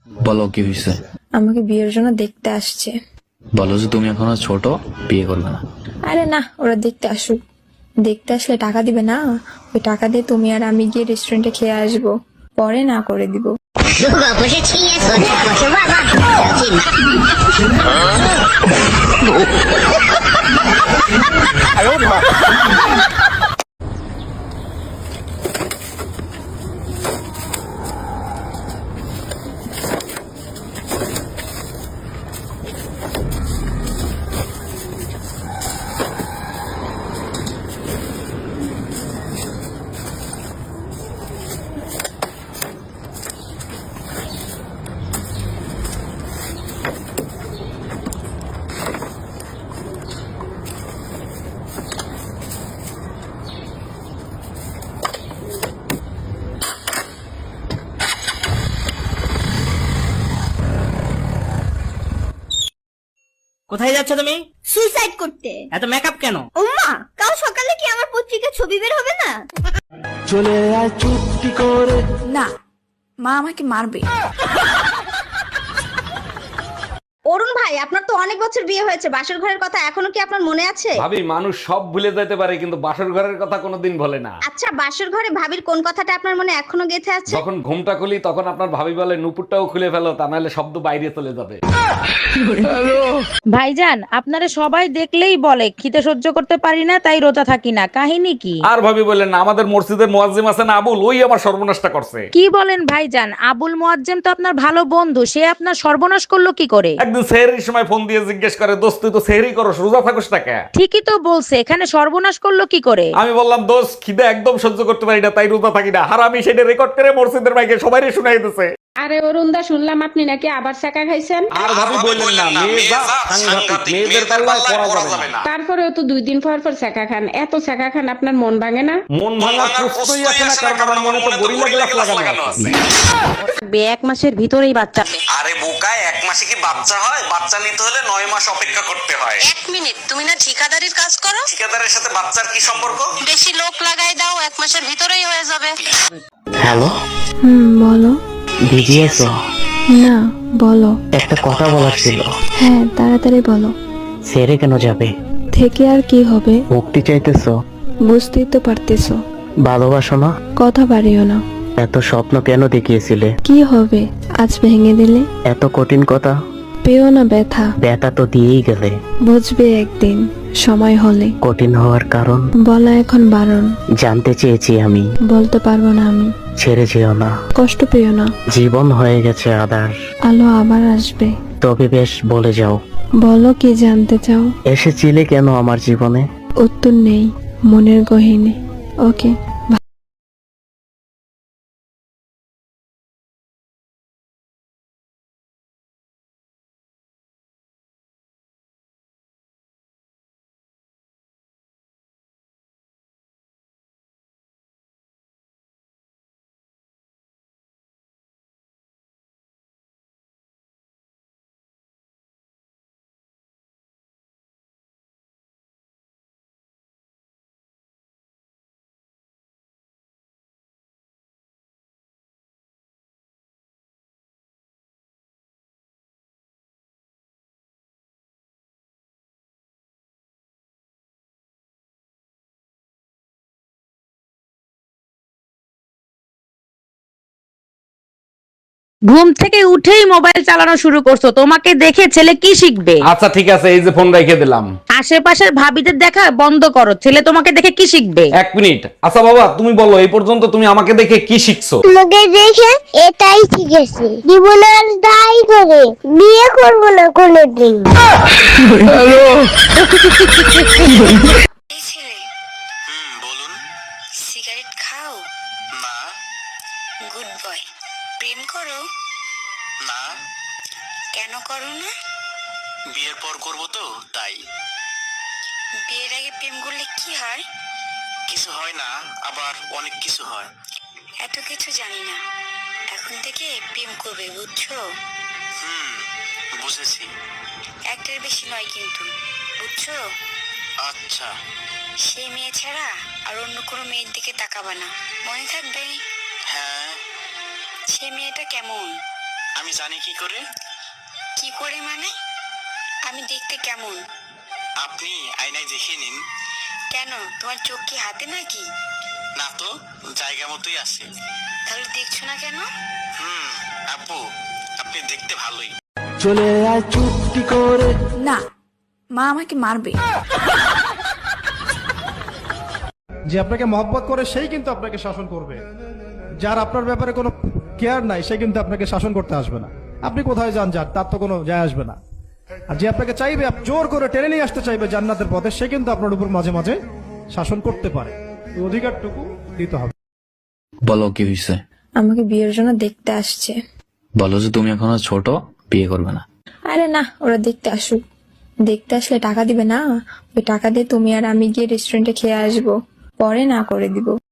বলো কি হয়েছে? আমাকে বিয়ের জন্য দেখতে আসছে। বলো যে তুমি এখনো ছোট, বিয়ে করবে না। আরে না, ওরা দেখতে আসুক। দেখতে আসলে টাকা দিবে না? ওই টাকা দিয়ে তুমি আর আমি গিয়ে রেস্টুরেন্টে খেয়ে আসবো, পরে না করে দিব। 如果不是亲眼所见，我是万万不会相信的。কোথায় যাচ্ছ তুমি? সুইসাইড করতে। এত মেকআপ কেন? ওমা, কাল সকালে কি আমার পত্রিকার ছবি বের হবে না? না, মা আমাকে মারবে। অরুণ ভাই, আপনার তো অনেক বছর বিয়ে হয়েছে, বাসর ঘরের কথা এখনো কি আপনার মনে আছে? ভাবি, মানুষ সব ভুলে যেতে পারে কিন্তু বাসর ঘরের কথা কোনোদিন ভোলে না। আচ্ছা, বাসর ঘরে ভাবির কোন কথাটা আপনার মনে এখনো গেঁথে আছে? যখন ঘুমটা খুলি তখন আপনার ভাবি বলে নুপুরটাও খুলে ফেলো, তা নাহলে শব্দ বাইরে চলে যাবে। ভাইজান, আপনারা সবাই দেখলেই বলে খিদে সহ্য করতে পারি না, তাই রোজা থাকি না। কাহিনী কি? আর ভাবি বললেন না, আমাদের মসজিদের মুয়াজ্জিম আছে না আবুল, ওই আমার সর্বনাশটা করছে। কি বলেন ভাইজান? আবুল মুয়াজ্জেম তো আপনার ভালো বন্ধু, সে আপনার সর্বনাশ করলো কি করে? একদিন সেহরির সময় ফোন দিয়ে জিজ্ঞেস করে, দোস্ত তুই তো সেহরি করস, রোজা থাকস না কেন? ঠিকই তো বলছে, এখানে সর্বনাশ করলো কি করে? আমি বললাম, দোস্ত খিদে একদম সহ্য করতে পারি না, তাই রোজা থাকি না। আর আমি সেটা রেকর্ড করে মসজিদের মাইকে সবাইরে শুনাই দিতেছে। আরে অরুণদা, শুনলাম আপনি নাকি আবার চাকা খাইছেন। আর ভাবি বললেন না, মেয়ে যা সাংঘাতিক, মেয়েদের পাল্লায় পড়া যাবে না। তারপরেও তো 2 দিন পর পর চাকা খান, এত চাকা খান আপনার মন ভাঙে না? মন ভাঙার প্রশ্নই আসে না, কারণ আমার মনে তো গরিলা গ্লাস লাগানো আছে। 1 মাসের ভিতরেই বাচ্চা। আরে বোকা, 1 মাসে কি বাচ্চা হয়? বাচ্চা নিতে হলে 9 মাস অপেক্ষা করতে হয়। 1 মিনিট, তুমি না ঠিকাদারির কাজ করো? ঠিকাদারের সাথে বাচ্চার কি সম্পর্ক? বেশি লোক লাগাই দাও, 1 মাসের ভিতরেই হয়ে যাবে। হ্যালো, বলো। বিজি আছো? না, বলো। একটা কথা বলার ছিল। হ্যাঁ, তাড়াতাড়ি বলো। ছেড়ে কেন যাবে? থেকে আর কি হবে? মুক্তি চাইতেছো? বুঝতেই তো পারতেছো। ভালোবাসো না? কথা বাড়িও না। এত স্বপ্ন কেন দেখিয়েছিলে? কি হবে আজ ভেঙে দিলে? এত কঠিন কথা। পেও না ব্যথা। ব্যথা তো দিয়েই গেলে। বুঝবে একদিন, সময় হলে। কঠিন হওয়ার কারণ বলা এখন বারণ। জানতে চেয়েছি আমি। বলতে পারবো না আমি। ছেড়ে যেও না। কষ্ট পেও না। জীবন হয়ে গেছে আধার। আলো আবার আসবে। তবে বেশ, বলে যাও। বলো কি জানতে চাও? এসেছিলে কেন আমার জীবনে? উত্তর নেই মনের গহীনে। ওকে। ঘুম থেকে উঠেই মোবাইল চালানো শুরু করছো, তোমাকে দেখে ছেলে কি শিখবে? আচ্ছা ঠিক আছে, এই যে ফোন রেখে দিলাম। আশেপাশের ভাবিদের দেখা বন্ধ করো, ছেলে তোমাকে দেখে কি শিখবে? 1 মিনিট। আচ্ছা বাবা, তুমি বলো এই পর্যন্ত তুমি আমাকে দেখে কি শিখছো? তোমাকে দেখে এটাই শিখেছি, জীবন আর দায় করে বিয়ে করবো না কোনোদিন। বলুন। সিগারেট খাও? না। Good boy. প্রেম করো? না। কেন করো না? বিয়ের পর করব তো, তাই। বিয়ের আগে প্রেম করলে কি হয়? কিছু হয় না, আবার অনেক কিছু হয়। এত কিছু জানি না, এখন থেকে প্রেম করবে, বুঝছো? বুঝেছি। একটার বেশি নয় কিন্তু, বুঝছো? আচ্ছা। সেই মেয়ে ছাড়া আর অন্য কোনো মেয়ের দিকে তাকাবা না, মনে থাকবে? হ্যাঁ। সে মেয়েটা কেমন? আমি জানি কি করে। কি করে মানে? আমি দেখতে কেমন? আপনি আয়নায় দেখে নিন। কেন, তোমার চোখ কি হাতে নাকি? না তো, জায়গা মতোই আছে। তাহলে দেখছো না কেন? আপু, আপনি দেখতে ভালোই। না, মা আমাকে মারবে। যে আপনাকে মহব্বত করে সেই কিন্তু আপনাকে শাসন করবে। যার আপনার ব্যাপারে কোনো কেয়ার নাই সে কিন্তু আপনাকে শাসন করতে আসবে না। আপনি কোথায় যান যার তার তো কোনো যায় আসবে না। আর যে আপনাকে চাইবে, জোর করে টেনে নিয়ে আসতে চাইবে জান্নাতের পথে, সে কিন্তু আপনার উপর মাঝে মাঝে শাসন করতে পারে। এই অধিকারটুকু দিতে হবে। বলো কি হয়েছে? আমাকে বিয়ের জন্য দেখতে আসছে। বলো যে তুমি এখনো ছোট, বিয়ে করবে না। আরে না, ওরা দেখতে আসুক। দেখতে আসলে টাকা দিবে না, ওই টাকা দিয়ে তুমি আর আমি গিয়ে রেস্টুরেন্টে খেয়ে আসবো, পরে না করে দিব।